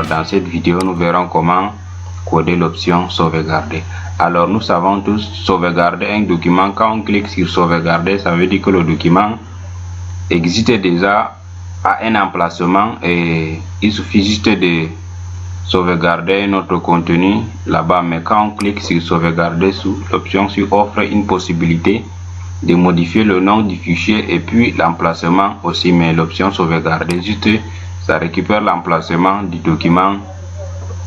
Alors dans cette vidéo, nous verrons comment coder l'option sauvegarder. Alors nous savons tous, sauvegarder un document, quand on clique sur sauvegarder, ça veut dire que le document existe déjà à un emplacement et il suffit juste de sauvegarder notre contenu là-bas. Mais quand on clique sur sauvegarder, sous l'option offre une possibilité de modifier le nom du fichier et puis l'emplacement aussi. Mais l'option sauvegarder, juste ça récupère l'emplacement du document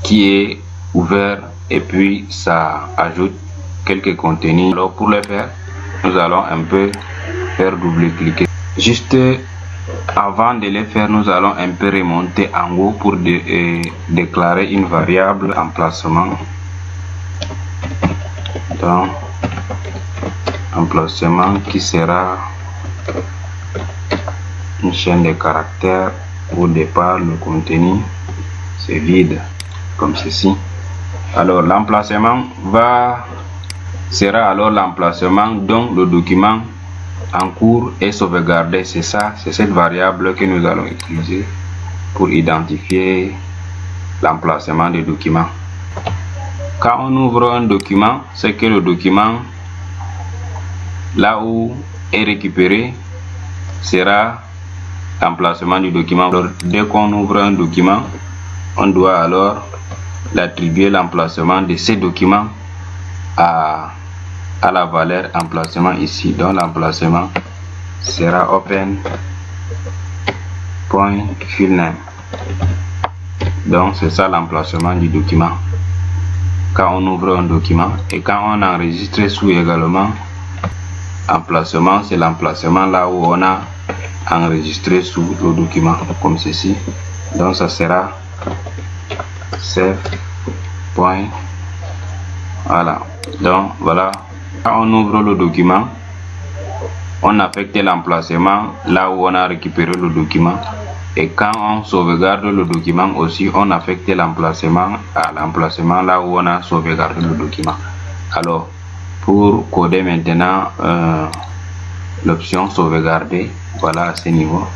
qui est ouvert et puis ça ajoute quelques contenus. Alors pour le faire, nous allons un peu faire double-cliquer. Juste avant de le faire, nous allons un peu remonter en haut pour déclarer une variable emplacement. Donc emplacement qui sera une chaîne de caractères. Au départ, le contenu c'est vide comme ceci. Alors l'emplacement sera alors l'emplacement dont le document en cours est sauvegardé. C'est ça, c'est cette variable que nous allons utiliser pour identifier l'emplacement du document. Quand on ouvre un document, c'est que le document là où est récupéré sera l'emplacement du document. Alors, dès qu'on ouvre un document, on doit alors l'attribuer l'emplacement de ces documents à la valeur emplacement ici. Donc l'emplacement sera open.filename. Donc c'est ça l'emplacement du document quand on ouvre un document. Et quand on enregistre sous également, emplacement c'est l'emplacement là où on a enregistré sous le document comme ceci. Donc ça sera save point. Voilà, donc voilà, quand on ouvre le document, on affecte l'emplacement là où on a récupéré le document, et quand on sauvegarde le document aussi, on affecte l'emplacement à l'emplacement là où on a sauvegardé le document. Alors pour coder maintenant l'option sauvegarder, voilà à ce niveau.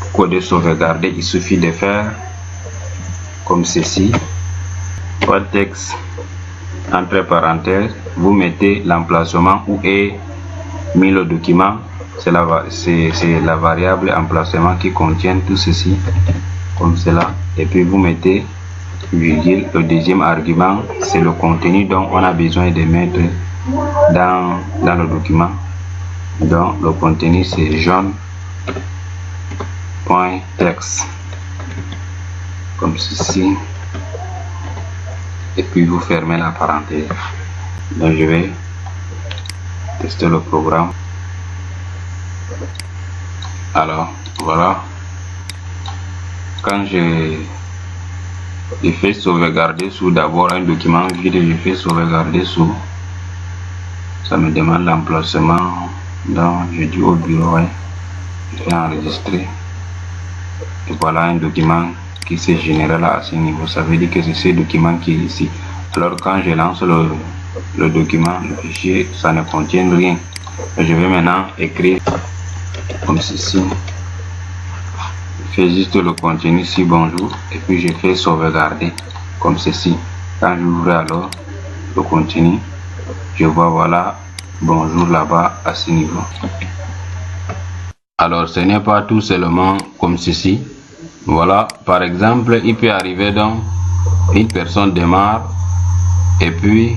Pour coder sauvegarder, il suffit de faire comme ceci. Pas texte entre parenthèses, vous mettez l'emplacement où est mis le document, c'est la variable emplacement qui contient tout ceci comme cela, et puis vous mettez virgule. Le deuxième argument c'est le contenu dont on a besoin de mettre dans le document. Donc le contenu c'est jaune.text comme ceci, et puis vous fermez la parenthèse. Donc je vais tester le programme. Alors voilà, quand je fais sauvegarder sous d'abord un document vide, je fais sauvegarder sous, ça me demande l'emplacement. Donc je dis au bureau, ouais, je vais enregistrer, et voilà un document qui s'est généré là à ce niveau. Ça veut dire que c'est ce document qui est ici. Alors quand je lance le document, le fichier, ça ne contient rien. Je vais maintenant écrire comme ceci. Je fais juste le contenu ici, bonjour, et puis je fais sauvegarder comme ceci. Quand j'ouvre alors le contenu, je vois voilà bonjour là-bas à ce niveau. Alors ce n'est pas tout seulement comme ceci. Voilà, par exemple, il peut arriver donc une personne démarre et puis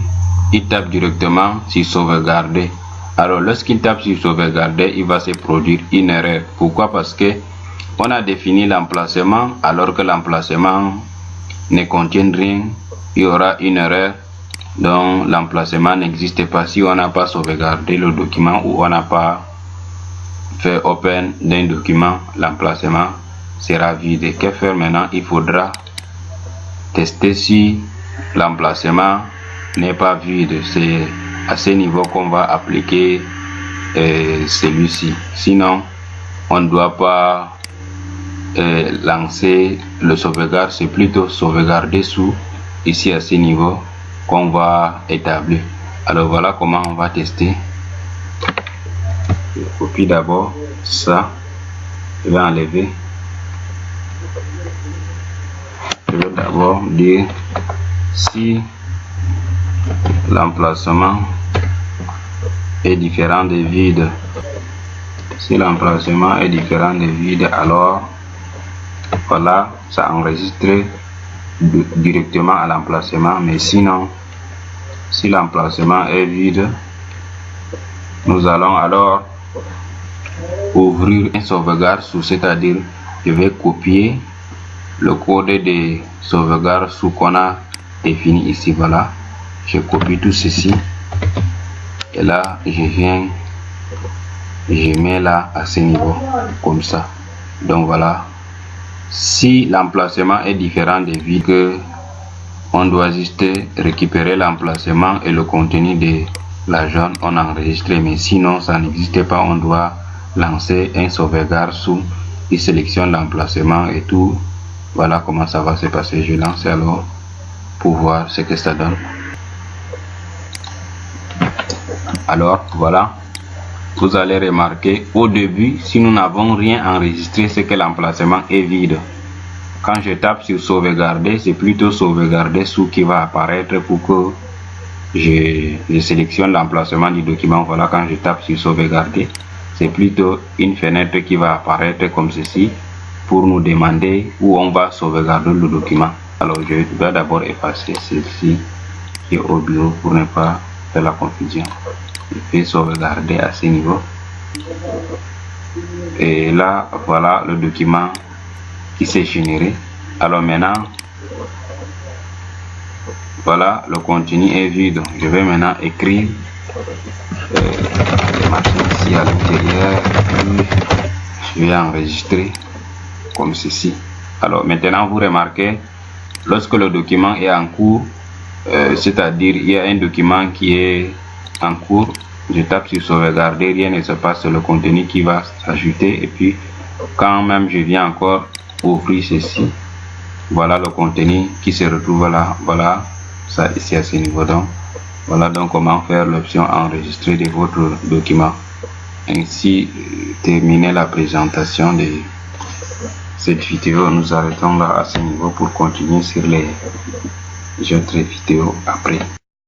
il tape directement sur sauvegarder. Alors lorsqu'il tape sur sauvegarder, il va se produire une erreur. Pourquoi? Parce que on a défini l'emplacement alors que l'emplacement ne contient rien. Il y aura une erreur. Donc l'emplacement n'existe pas si on n'a pas sauvegardé le document ou on n'a pas fait open d'un document. L'emplacement sera vide. Que faire maintenant? Il faudra tester si l'emplacement n'est pas vide. C'est à ce niveau qu'on va appliquer celui-ci. Sinon on ne doit pas lancer le sauvegarde, c'est plutôt sauvegarder sous, ici à ce niveau qu'on va établir. Alors voilà comment on va tester. Je copie d'abord ça, je vais enlever. je vais d'abord dire si l'emplacement est différent des vides. Si l'emplacement est différent des vides, alors voilà, ça enregistre directement à l'emplacement. Mais sinon, si l'emplacement est vide, nous allons alors ouvrir un sauvegarde sous, c'est-à-dire je vais copier le code de sauvegarde sous qu'on a défini ici. Voilà, je copie tout ceci et là je viens, je mets là à ce niveau comme ça. Donc voilà, si l'emplacement est différent des vides, que on doit juste récupérer l'emplacement et le contenu de la zone on a enregistré. Mais sinon ça n'existe pas, on doit lancer un sauvegarde sous, il sélectionne l'emplacement et tout. Voilà comment ça va se passer. Je lance alors pour voir ce que ça donne. Alors voilà, vous allez remarquer au début, si nous n'avons rien enregistré, c'est que l'emplacement est vide. Quand je tape sur sauvegarder, c'est plutôt sauvegarder sous qui va apparaître pour que je sélectionne l'emplacement du document. Voilà, quand je tape sur sauvegarder, c'est plutôt une fenêtre qui va apparaître comme ceci pour nous demander où on va sauvegarder le document. Alors je vais d'abord effacer ceci qui est au bureau pour ne pas faire la confusion. Je fais sauvegarder à ce niveau et là voilà le document qui s'est généré. Alors maintenant voilà, le contenu est vide. Je vais maintenant écrire les machines ici à l'intérieur. Je vais enregistrer comme ceci. Alors maintenant vous remarquez, lorsque le document est en cours, c'est-à-dire il y a un document qui est en cours, je tape sur sauvegarder, rien ne se passe, le contenu qui va s'ajouter et puis quand même je viens encore ouvrir ceci, voilà le contenu qui se retrouve là. Voilà ça ici à ce niveau. Donc voilà donc comment faire l'option enregistrer de votre document. Ainsi terminer la présentation de cette vidéo. Nous arrêtons là à ce niveau pour continuer sur les autres vidéos après.